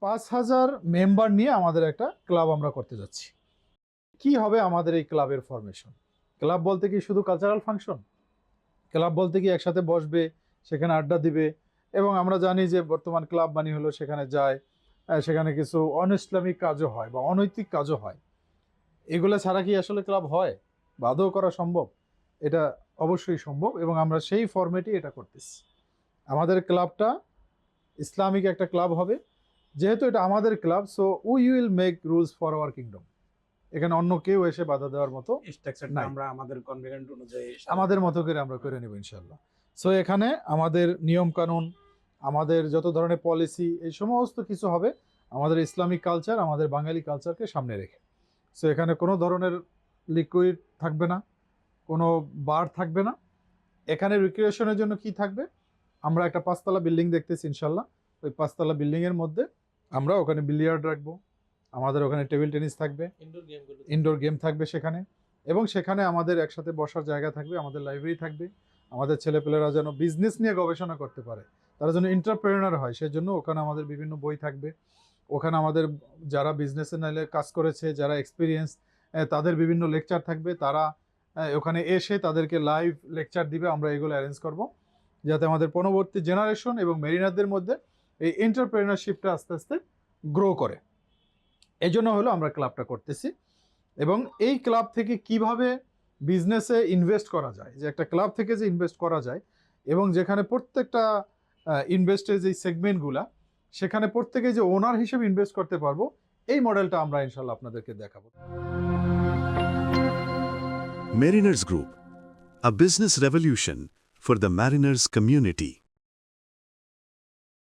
5,000 member নিয়ে আমাদের একটা ক্লাব আমরা করতে যাচ্ছি। কি হবে আমাদের এই ক্লাবের ফরমেশন? ক্লাব বলতে কি শুধু কালচারাল ফাংশন? ক্লাব বলতে কি একসাথে বসবে, সেখানে আড্ডা দিবে, এবং আমরা জানি যে বর্তমান ক্লাব মানে হলো সেখানে যায়, সেখানে কিছু অনইসলামিক কাজও হয় বা অনৈতিক কাজও হয়। এগুলো ছাড়া কি আসলে ক্লাব হয় বা আদৌ করা সম্ভব? এটা অবশ্যই সম্ভব, এবং আমরা সেই ফরম্যাটেই এটা করতেছি। আমাদের ক্লাবটা ইসলামিক একটা ক্লাব হবে। যেহেতু এটা আমাদের club, so we will make rules for our kingdom. এখানে অন্য কেউ এসে বাধা দেওয়ার মতো স্ট্রাকচারটা আমরা আমাদের কনভেনিয়েন্ট অনুযায়ী আমাদের মতো করে আমরা করে নেব ইনশাল্লাহ। সো এখানে আমাদের নিয়ম কানুন, আমাদের যত ধরনের পলিসি, এই সমস্ত কিছু হবে আমাদের ইসলামিক কালচার, আমাদের বাঙালি কালচারকে সামনে রেখে। সো এখানে কোনো ধরনের লিকুইড থাকবে না, কোনো বার থাকবে না। এখানে রিক্রিয়েশনের জন্য কি থাকবে? আমরা একটা 5তলা বিল্ডিং দেখতেছি ইনশাল্লাহ। ওই 5তলা বিল্ডিংয়ের মধ্যে আমরা ওখানে বিলিয়ার্ড রাখবো, আমাদের ওখানে টেবিল টেনিস থাকবে, ইনডোর গেম থাকবে সেখানে, এবং সেখানে আমাদের একসাথে বসার জায়গা থাকবে, আমাদের লাইব্রেরি থাকবে। আমাদের ছেলেপেলেরা যেন বিজনেস নিয়ে গবেষণা করতে পারে, তারা যেন এন্টারপ্রেনার হয়, সেজন্য ওখানে আমাদের বিভিন্ন বই থাকবে। ওখানে আমাদের যারা বিজনেসে নাইলে কাজ করেছে, যারা এক্সপিরিয়েন্স, তাদের বিভিন্ন লেকচার থাকবে। তারা ওখানে এসে তাদেরকে লাইভ লেকচার দিবে। আমরা এগুলো অ্যারেঞ্জ করব যাতে আমাদের পরবর্তী জেনারেশন এবং মেরিনারদের মধ্যে এই এন্টারপ্রেনারশিপটা আস্তে আস্তে গ্রো করে। এই জন্য হলো আমরা ক্লাবটা করতেছি। এবং এই ক্লাব থেকে কিভাবে বিজনেসে ইনভেস্ট করা যায়, যে একটা ক্লাব থেকে যে ইনভেস্ট করা যায়, এবং যেখানে প্রত্যেকটা ইনভেস্টের যে সেগমেন্টগুলা, সেখানে প্রত্যেকে যে ওনার হিসেবে ইনভেস্ট করতে পারবো, এই মডেলটা আমরা ইনশাল্লাহ আপনাদেরকে দেখাবো। Mariners Group, a business revolution for the mariners community.